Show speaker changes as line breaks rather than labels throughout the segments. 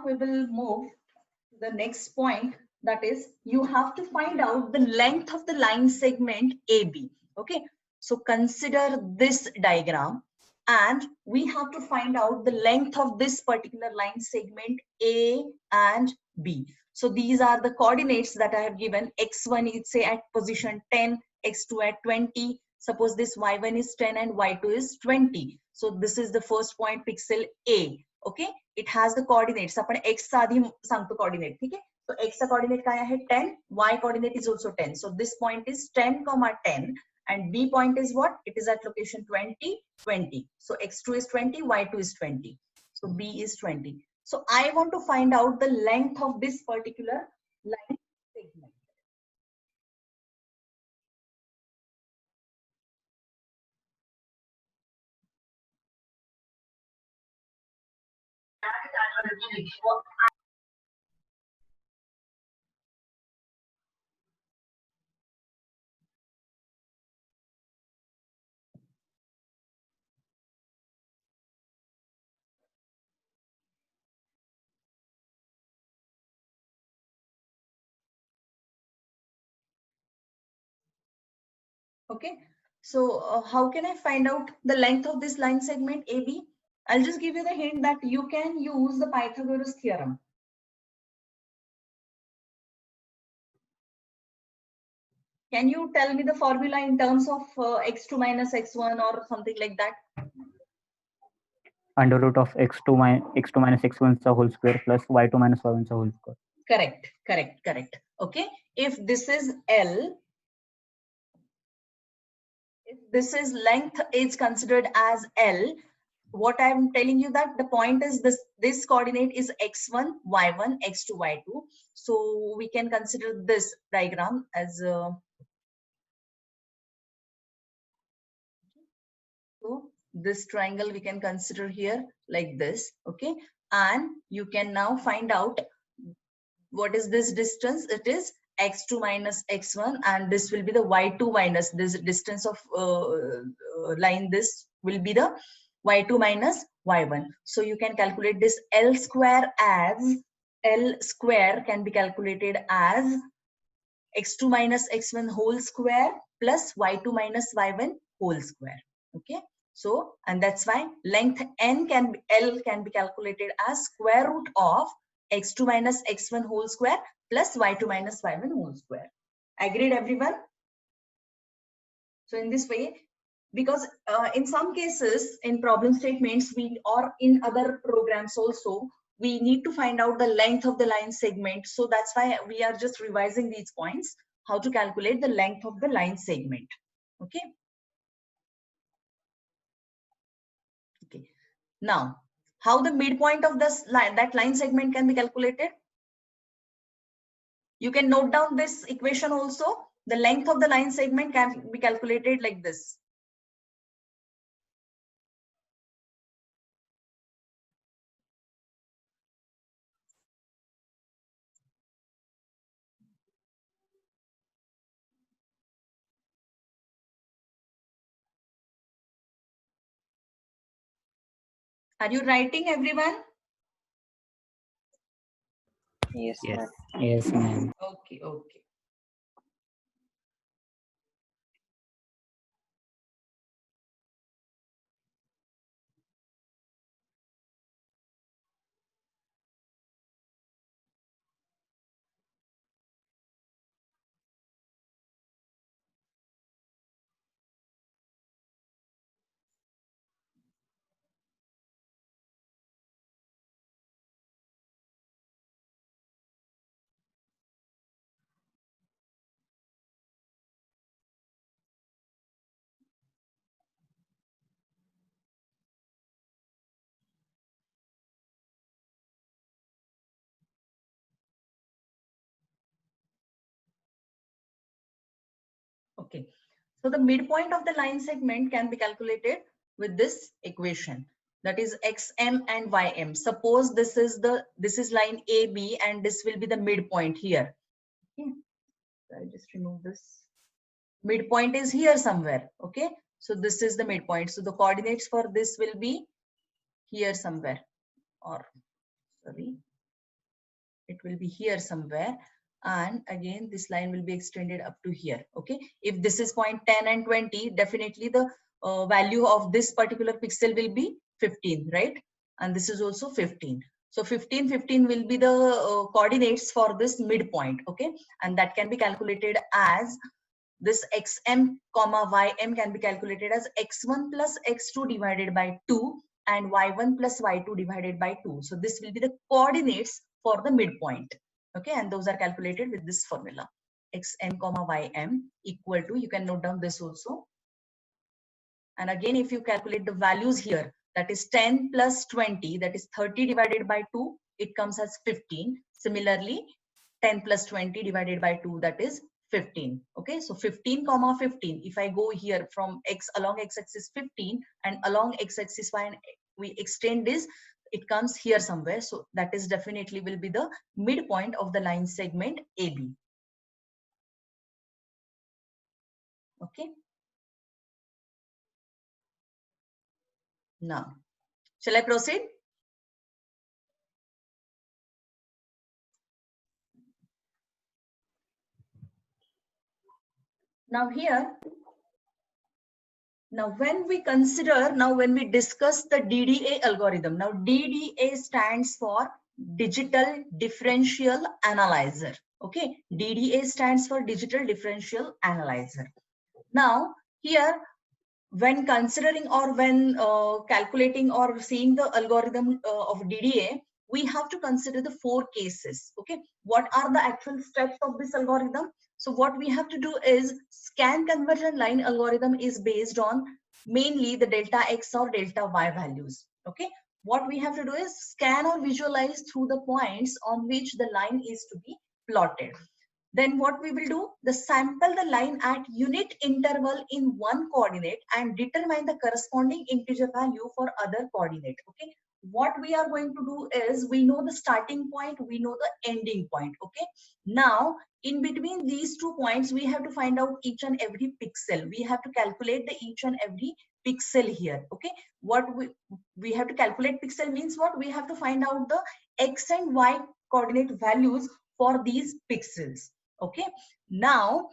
now we will move to the next point. That is, you have to find out the length of the line segment AB. Okay, so consider this diagram and we have to find out the length of this particular line segment A and B. So these are the coordinates that I have given. X1 is say at position 10, X2 at 20. Suppose this Y1 is 10 and Y2 is 20. So this is the first point, pixel A. Okay, it has the coordinates. आपण X चा आधी सांगतो coordinate. ठीक आहे? So X चा coordinate काय आहे? 10. Y coordinate is also 10. So this point is 10, 10. And B point is what? It is at location 20, 20. So X2 is 20, Y2 is 20. So B is 20. So I want to find out the length of this particular line segment. Okay, so how can I find out the length of this line segment AB? I'll just give you the hint that you can use the Pythagoras theorem. Can you tell me the formula in terms of x2 minus x1 or something like that?
Under root of x2 minus x1 whole square plus y2 minus y1 whole square.
Correct, correct, correct. Okay, if this is L, if this is length is considered as L, what I'm telling you that the point is this coordinate is x1, y1, x2, y2. So we can consider this diagram as so this triangle we can consider here like this. Okay, and you can now find out what is this distance. It is x2 minus x1, and this will be the y2 minus this distance of line. This will be the y2 minus y1. So you can calculate this L square as L square can be calculated as x2 minus x1 whole square plus y2 minus y1 whole square. Okay, so and that's why length L can be calculated as square root of x2 minus x1 whole square plus y2 minus y1 whole square. Agreed, everyone? So in this way, because in some cases in problem statements or in other programs also, we need to find out the length of the line segment. So that's why we are just revising these points, how to calculate the length of the line segment. Okay. Okay. Now, how the midpoint of this that line segment can be calculated? You can note down this equation also. The length of the line segment can be calculated like this. Are you writing, everyone?
Yes,
Yes, yes, ma'am.
Okay, okay. Okay, so the midpoint of the line segment can be calculated with this equation, that is xm and ym. Suppose this is line AB and this will be the midpoint here. Okay, so I'll just remove this. Midpoint is here somewhere. Okay, so this is the midpoint. So the coordinates for this will be here somewhere, or sorry, it will be here somewhere, and again this line will be extended up to here. Okay, if this is point 10 and 20, definitely the value of this particular pixel will be 15, right? And this is also 15. So 15, 15 will be the coordinates for this midpoint. Okay, and that can be calculated as this xm comma ym can be calculated as x1 plus x2 divided by 2 and y1 plus y2 divided by 2. So this will be the coordinates for the midpoint. Okay, and those are calculated with this formula. Xm comma ym equal to, you can note down this also. And again, if you calculate the values here, that is 10 plus 20, that is 30 divided by 2, it comes as 15. Similarly, 10 plus 20 divided by 2, that is 15. Okay, so 15 comma 15, if I go here from x along x-axis 15 and along x-axis y, and we extend this, it comes here somewhere. So that is definitely will be the midpoint of the line segment AB. Okay, now shall I proceed? Now here, now when we consider, now when we discuss the DDA algorithm, now DDA stands for Digital Differential Analyzer. Okay, DDA stands for Digital Differential Analyzer. Now here, when considering or when calculating or seeing the algorithm of DDA, we have to consider the 4 cases. Okay, what are the actual steps of this algorithm? So what we have to do is, scan conversion line algorithm is based on mainly the delta x or delta y values. Okay, what we have to do is scan or visualize through the points on which the line is to be plotted. Then what we will do, the sample the line at unit interval in one coordinate and determine the corresponding integer value for other coordinate. Okay, what we are going to do is, we know the starting point, we know the ending point. Okay, now in between these 2 points, we have to find out each and every pixel. We have to calculate the each and every pixel here. Okay, what we have to calculate pixel means what? We have to find out the x and y coordinate values for these pixels. Okay, now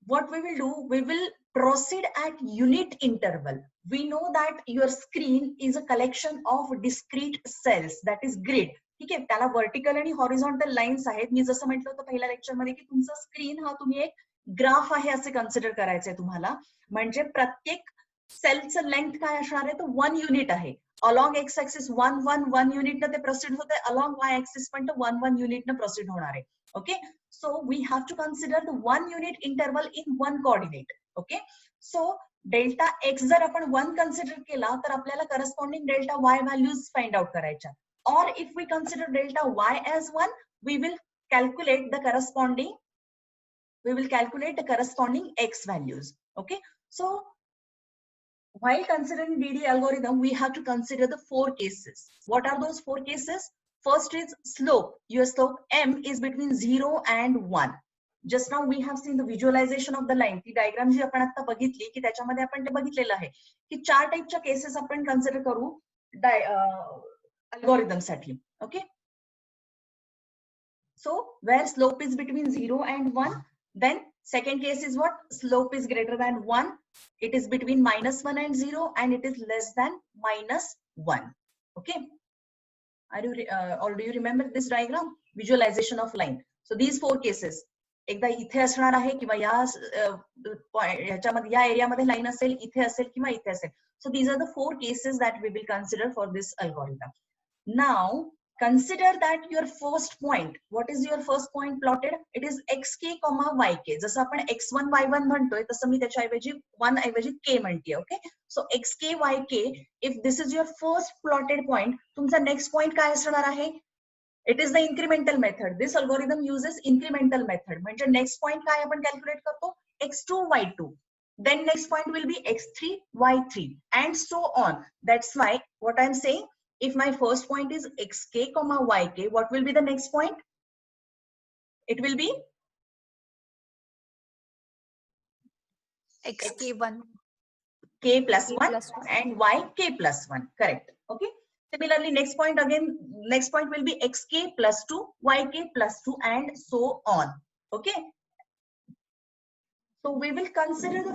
what we will do, we will proceed at unit interval. We know that your screen is a collection of discrete cells, that is grid. ठीक आहे, त्याला vertical आणि horizontal lines आहेत. मी जसं म्हटलं होतं पहिल्या lecture मध्ये की तुमचा स्क्रीन हा तुम्ही एक ग्राफ आहे असे कन्सिडर करायचंय तुम्हाला. म्हणजे प्रत्येक सेलचं लेंथ काय असणार आहे, तर 1 युनिट आहे. अलॉंग एक्स ऍक्सिस 1 1 1 युनिटनं ते प्रोसीड होते, अलॉंग वाय ऍक्सिस पण 1 1 युनिटनं प्रोसीड होणार आहे. Okay, so we have to consider the 1 unit interval in one coordinate. Okay, so delta x जर आपण 1 consider केला तर आपल्याला corresponding delta y values find out करायच्या. Or if we consider delta y as 1, we will calculate the corresponding x values. Okay, so while considering DD algorithm, we have to consider the 4 cases. What are those 4 cases? First is slope. Your slope m is between 0 and 1. Just now we have seen the visualization of the line. ती diagram जी आपण आता बघितली की त्याच्यामध्ये आपण ते बघितलेलं आहे की 4 टाइपच्या केसेस आपण कन्सिडर करू अल्गोरिदम साठी. Okay, so where slope is between 0 and 1, then second case is what? Slope is greater than 1. It is between -1 and 0, and it is less than -1. Okay, or do you remember this diagram? Visualization of line. So these 4 cases, एकदा इथे असणार आहे किंवा याच्यामध्ये या एरियामध्ये line असेल, इथे असेल किंवा इथे असेल. So these are the 4 cases that we will consider for this algorithm. Now consider that your first point, what is your first point plotted? It is xk, yk. जसं आपण x1 y1 म्हणतोय तसं मी त्याच्याऐवजी 1 ऐवजी k म्हणते. Okay, so xk yk, if this is your first plotted point, तुमचा next point काय असणार आहे? It is the incremental method. This algorithm uses incremental method. म्हणजे next point काय आपण calculate करतो? x2 y2. Then next point will be x3 y3 and so on. That's why what I'm saying, if my first point is xk, yk, what will be the next point? It will be
xk1
k plus 1 and yk plus 1. Correct. Okay. Similarly, next point will be xk plus 2, yk plus 2, and so on. Okay. So we will consider the